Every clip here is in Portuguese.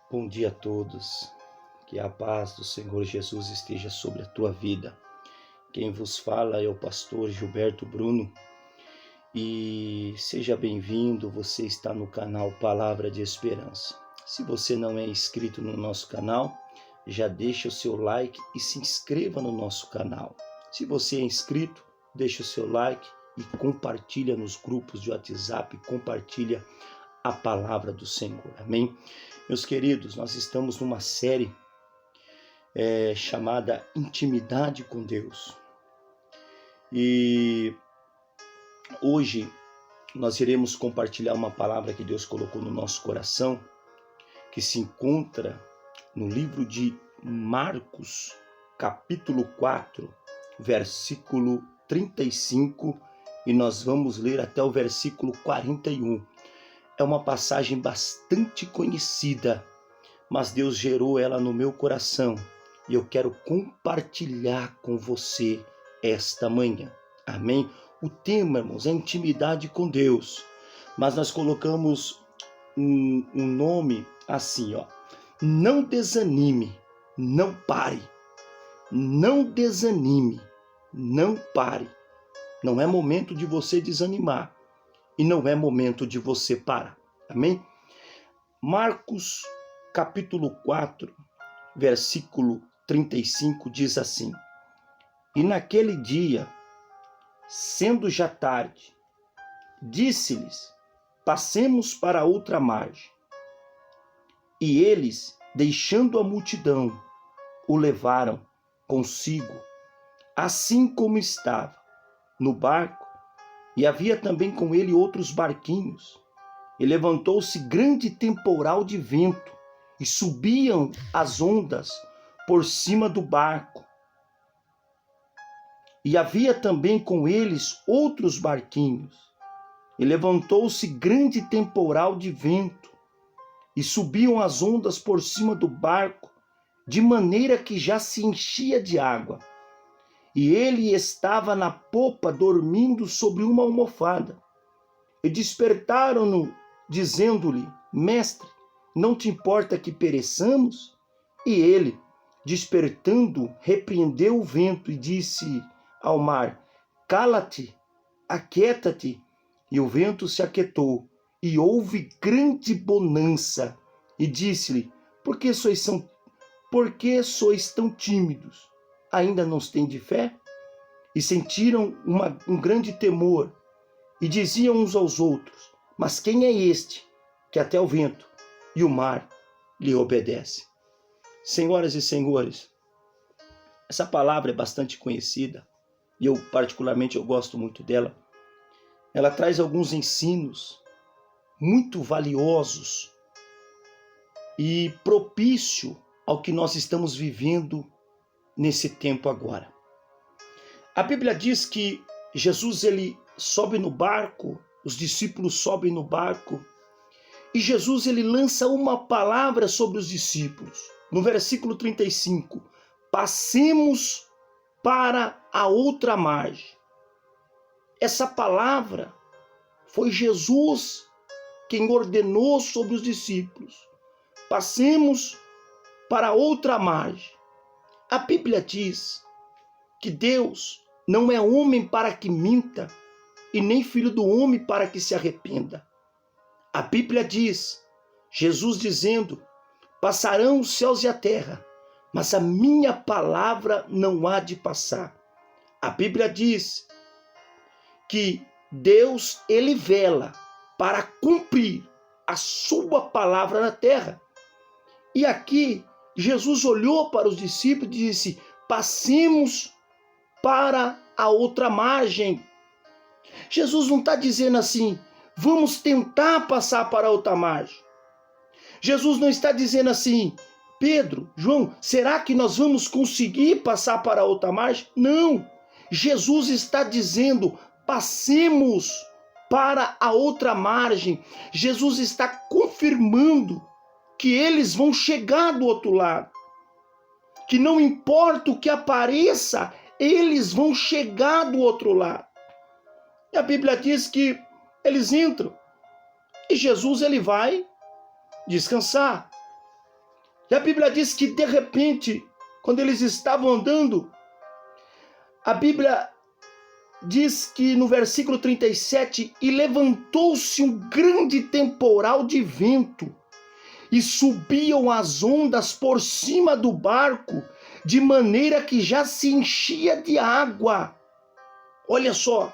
Bom dia a todos, que a paz do Senhor Jesus esteja sobre a tua vida. Quem vos fala é o pastor Gilberto Bruno e seja bem-vindo, você está no canal Palavra de Esperança. Se você não é inscrito no nosso canal, já deixa o seu like e se inscreva no nosso canal. Se você é inscrito, deixa o seu like e compartilha nos grupos de WhatsApp, compartilha a palavra do Senhor, amém? Meus queridos, nós estamos numa série chamada Intimidade com Deus. E hoje nós iremos compartilhar uma palavra que Deus colocou no nosso coração, que se encontra no livro de Marcos, capítulo 4, versículo 35, e nós vamos ler até o versículo 41. É uma passagem bastante conhecida, mas Deus gerou ela no meu coração e eu quero compartilhar com você esta manhã. Amém? O tema, irmãos, é intimidade com Deus, mas nós colocamos um nome assim, ó. Não desanime, não pare. Não desanime, não pare. Não é momento de você desanimar. E não é momento de você parar. Amém? Marcos, capítulo 4, versículo 35, diz assim: E naquele dia, sendo já tarde, disse-lhes: Passemos para outra margem. E eles, deixando a multidão, o levaram consigo, assim como estava, no barco. E havia também com ele outros barquinhos. E levantou-se grande temporal de vento, e subiam as ondas por cima do barco. E havia também com eles outros barquinhos. E levantou-se grande temporal de vento, e subiam as ondas por cima do barco, de maneira que já se enchia de água. E ele estava na popa, dormindo sobre uma almofada. E despertaram-no, dizendo-lhe: Mestre, não te importa que pereçamos? E ele, despertando, repreendeu o vento e disse ao mar: Cala-te, aquieta-te. E o vento se aquietou, e houve grande bonança. E disse-lhe: Por que sois tão tímidos? Ainda não têm fé? E sentiram um grande temor, e diziam uns aos outros: Mas quem é este, que até o vento e o mar lhe obedecem? Senhoras e senhores, essa palavra é bastante conhecida, e eu particularmente gosto muito dela. Ela traz alguns ensinos muito valiosos e propício ao que nós estamos vivendo nesse tempo agora. A Bíblia diz que Jesus ele sobe no barco, os discípulos sobem no barco, e Jesus ele lança uma palavra sobre os discípulos. No versículo 35, passemos para a outra margem. Essa palavra foi Jesus quem ordenou sobre os discípulos. Passemos para outra margem. A Bíblia diz que Deus não é homem para que minta, e nem filho do homem para que se arrependa. A Bíblia diz, Jesus dizendo: Passarão os céus e a terra, mas a minha palavra não há de passar. A Bíblia diz que Deus, ele vela para cumprir a sua palavra na terra. E aqui, Jesus olhou para os discípulos e disse: Passemos para a outra margem. Jesus não está dizendo assim: vamos tentar passar para a outra margem. Jesus não está dizendo assim: Pedro, João, será que nós vamos conseguir passar para a outra margem? Não. Jesus está dizendo: passemos para a outra margem. Jesus está confirmando que eles vão chegar do outro lado. Que não importa o que apareça, eles vão chegar do outro lado. E a Bíblia diz que eles entram e Jesus ele vai descansar. E a Bíblia diz que de repente, quando eles estavam andando, a Bíblia diz que no versículo 37, e levantou-se um grande temporal de vento, e subiam as ondas por cima do barco, de maneira que já se enchia de água. Olha só,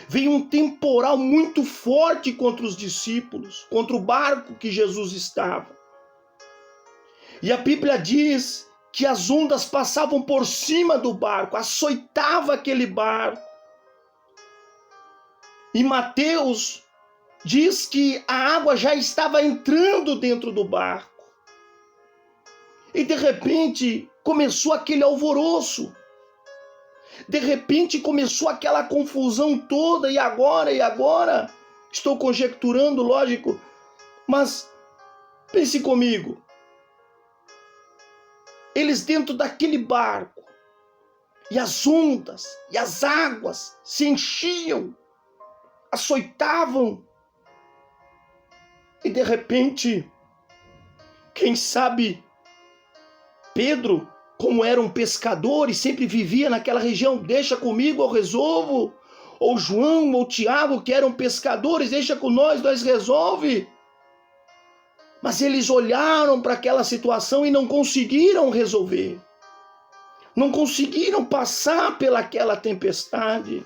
veio um temporal muito forte contra os discípulos, contra o barco que Jesus estava. E a Bíblia diz que as ondas passavam por cima do barco, açoitava aquele barco. E Mateus diz que a água já estava entrando dentro do barco. E de repente começou aquele alvoroço. De repente começou aquela confusão toda, e agora? Estou conjecturando, lógico, mas pense comigo. Eles dentro daquele barco, e as ondas, e as águas se enchiam, açoitavam, e de repente, quem sabe, Pedro, como era um pescador e sempre vivia naquela região, deixa comigo, eu resolvo. Ou João, ou Tiago, que eram pescadores, deixa com nós resolve. Mas eles olharam para aquela situação e não conseguiram resolver. Não conseguiram passar pelaquela tempestade.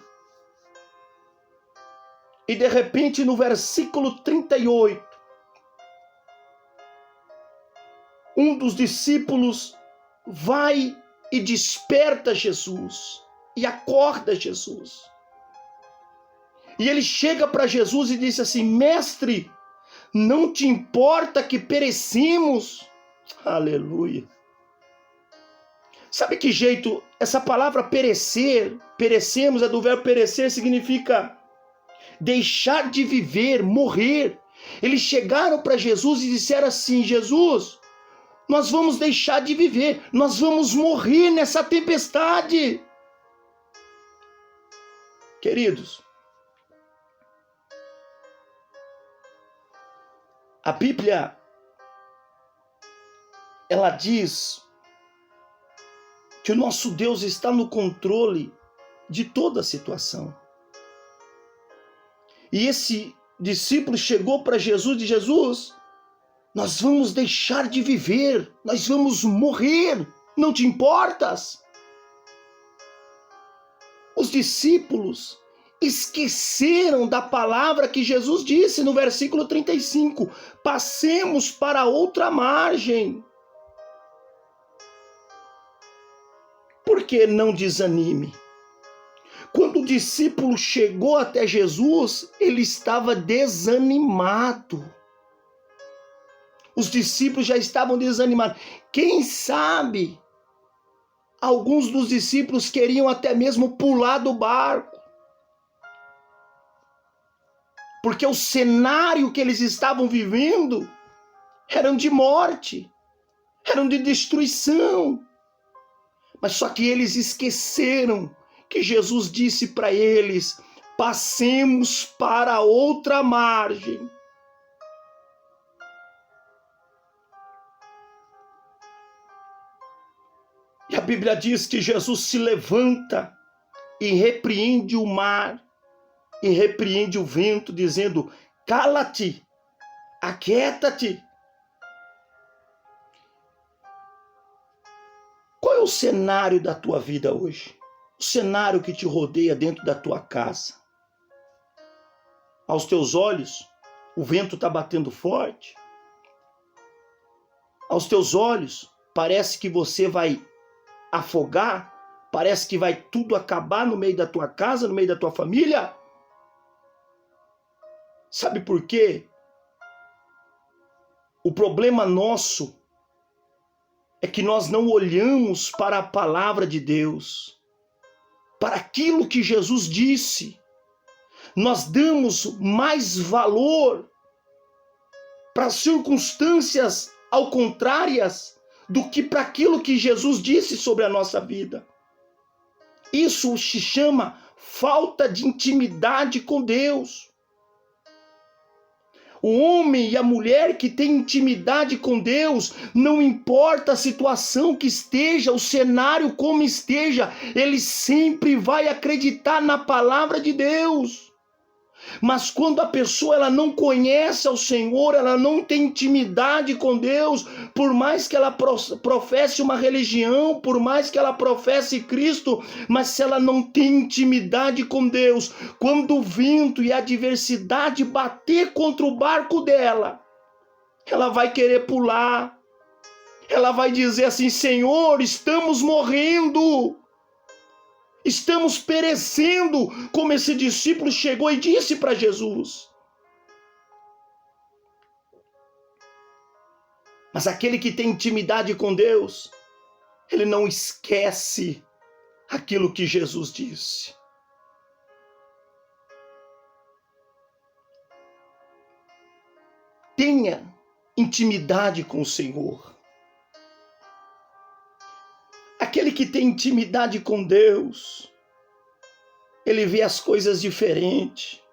E de repente, no versículo 38, um dos discípulos vai e desperta Jesus, e acorda Jesus. E ele chega para Jesus e diz assim: mestre, não te importa que perecemos? Aleluia. Sabe que jeito? Essa palavra perecemos, é do verbo perecer, significa deixar de viver, morrer. Eles chegaram para Jesus e disseram assim: Jesus, nós vamos deixar de viver, nós vamos morrer nessa tempestade. Queridos, a Bíblia, ela diz que o nosso Deus está no controle de toda a situação. E esse discípulo chegou para Jesus e disse: Jesus, nós vamos deixar de viver, nós vamos morrer, não te importas? Os discípulos esqueceram da palavra que Jesus disse no versículo 35, passemos para outra margem. Por que não desanime? Quando o discípulo chegou até Jesus, ele estava desanimado. Os discípulos já estavam desanimados. Quem sabe, alguns dos discípulos queriam até mesmo pular do barco. Porque o cenário que eles estavam vivendo eram de morte, eram de destruição. Mas só que eles esqueceram que Jesus disse para eles: passemos para outra margem. E a Bíblia diz que Jesus se levanta e repreende o mar, e repreende o vento, dizendo: cala-te, aquieta-te. Qual é o cenário da tua vida hoje? O cenário que te rodeia dentro da tua casa? Aos teus olhos, o vento está batendo forte. Aos teus olhos, parece que você vai afogar, parece que vai tudo acabar no meio da tua casa, no meio da tua família. Sabe por quê? O problema nosso é que nós não olhamos para a palavra de Deus, para aquilo que Jesus disse. Nós damos mais valor para as circunstâncias ao contrárias do que para aquilo que Jesus disse sobre a nossa vida. Isso se chama falta de intimidade com Deus. O homem e a mulher que tem intimidade com Deus, não importa a situação que esteja, o cenário como esteja, ele sempre vai acreditar na palavra de Deus. Mas quando a pessoa ela não conhece ao Senhor, ela não tem intimidade com Deus, por mais que ela professe uma religião, por mais que ela professe Cristo, mas se ela não tem intimidade com Deus, quando o vento e a adversidade bater contra o barco dela, ela vai querer pular, ela vai dizer assim: Senhor, estamos morrendo. Estamos perecendo, como esse discípulo chegou e disse para Jesus. Mas aquele que tem intimidade com Deus, ele não esquece aquilo que Jesus disse. Tenha intimidade com o Senhor. Aquele que tem intimidade com Deus, ele vê as coisas diferentes.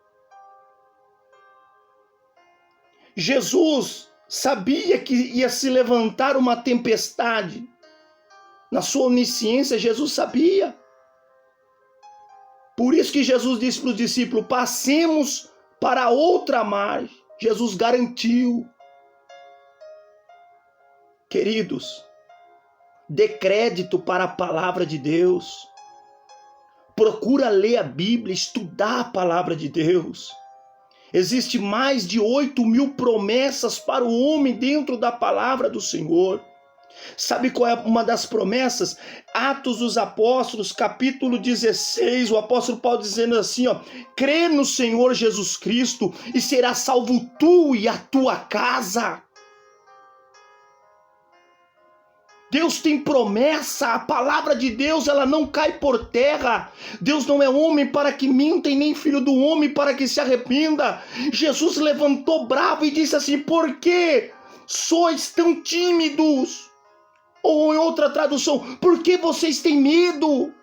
Jesus sabia que ia se levantar uma tempestade. Na sua onisciência, Jesus sabia. Por isso que Jesus disse para os discípulos: passemos para outra margem. Jesus garantiu. Queridos, dê crédito para a palavra de Deus. Procura ler a Bíblia, estudar a palavra de Deus. Existe mais de 8.000 promessas para o homem dentro da palavra do Senhor. Sabe qual é uma das promessas? Atos dos Apóstolos, capítulo 16, o apóstolo Paulo dizendo assim, crê no Senhor Jesus Cristo e será salvo tu e a tua casa. Deus tem promessa, a palavra de Deus ela não cai por terra. Deus não é homem para que minta e nem filho do homem para que se arrependa. Jesus levantou bravo e disse assim: por que sois tão tímidos? Ou em outra tradução, por que vocês têm medo?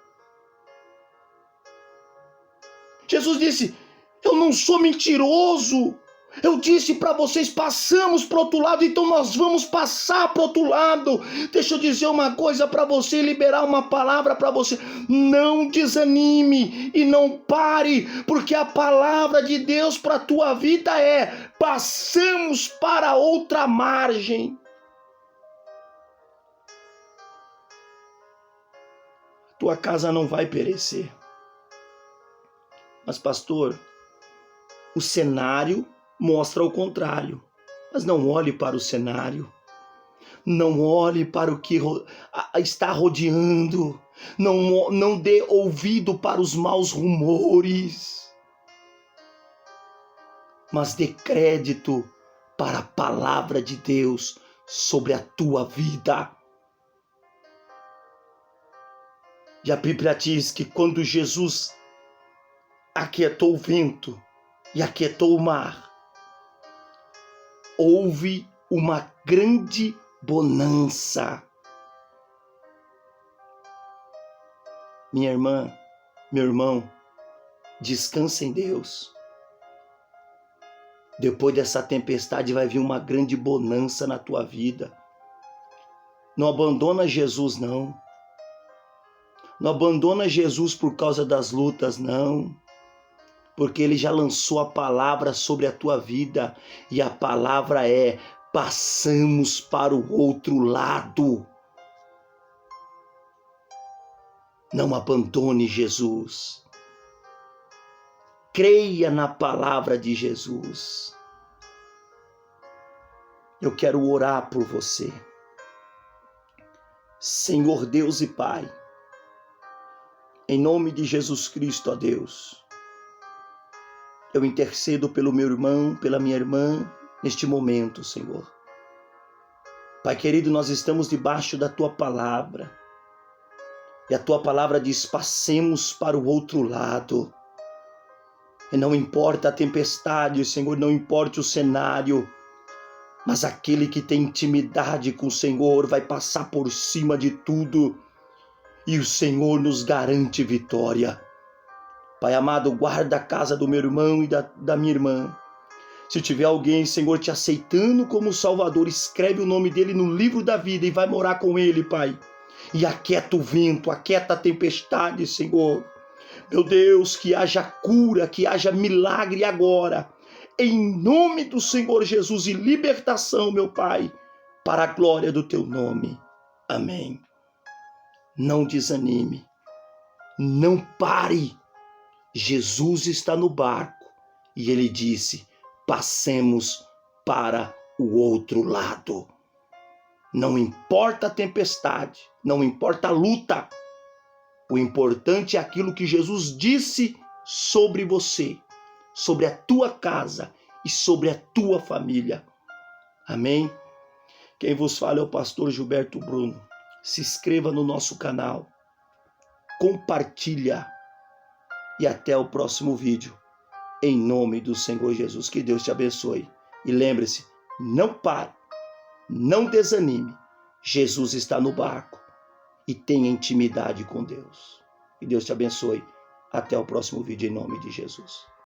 Jesus disse: eu não sou mentiroso. Eu disse para vocês, passamos para o outro lado, então nós vamos passar para o outro lado. Deixa eu dizer uma coisa para você, liberar uma palavra para você. Não desanime e não pare, porque a palavra de Deus para a tua vida é: passamos para outra margem. Tua casa não vai perecer. Mas pastor, o cenário mostra o contrário. Mas não olhe para o cenário. Não olhe para o que está rodeando. Não dê ouvido para os maus rumores. Mas dê crédito para a palavra de Deus sobre a tua vida. E a Bíblia diz que quando Jesus aquietou o vento e aquietou o mar, houve uma grande bonança. Minha irmã, meu irmão, descansa em Deus. Depois dessa tempestade vai vir uma grande bonança na tua vida. Não abandona Jesus, não. Não abandona Jesus por causa das lutas, não. Porque ele já lançou a palavra sobre a tua vida, e a palavra é: passamos para o outro lado. Não abandone Jesus. Creia na palavra de Jesus. Eu quero orar por você. Senhor Deus e Pai, em nome de Jesus Cristo, ó Deus, eu intercedo pelo meu irmão, pela minha irmã, neste momento, Senhor. Pai querido, nós estamos debaixo da Tua palavra. E a Tua palavra diz: passemos para o outro lado. E não importa a tempestade, Senhor, não importa o cenário, mas aquele que tem intimidade com o Senhor vai passar por cima de tudo. E o Senhor nos garante vitória. Pai amado, guarda a casa do meu irmão e da minha irmã. Se tiver alguém, Senhor, te aceitando como Salvador, escreve o nome dele no livro da vida e vai morar com ele, Pai. E aquieta o vento, aquieta a tempestade, Senhor. Meu Deus, que haja cura, que haja milagre agora. Em nome do Senhor Jesus e libertação, meu Pai, para a glória do teu nome. Amém. Não desanime. Não pare. Jesus está no barco e ele disse: passemos para o outro lado. Não importa a tempestade, não importa a luta. O importante é aquilo que Jesus disse sobre você, sobre a tua casa e sobre a tua família. Amém? Quem vos fala é o pastor Gilberto Bruno. Se inscreva no nosso canal, compartilha e até o próximo vídeo. Em nome do Senhor Jesus, que Deus te abençoe. E lembre-se, não pare, não desanime. Jesus está no barco e tenha intimidade com Deus. Que Deus te abençoe. Até o próximo vídeo em nome de Jesus.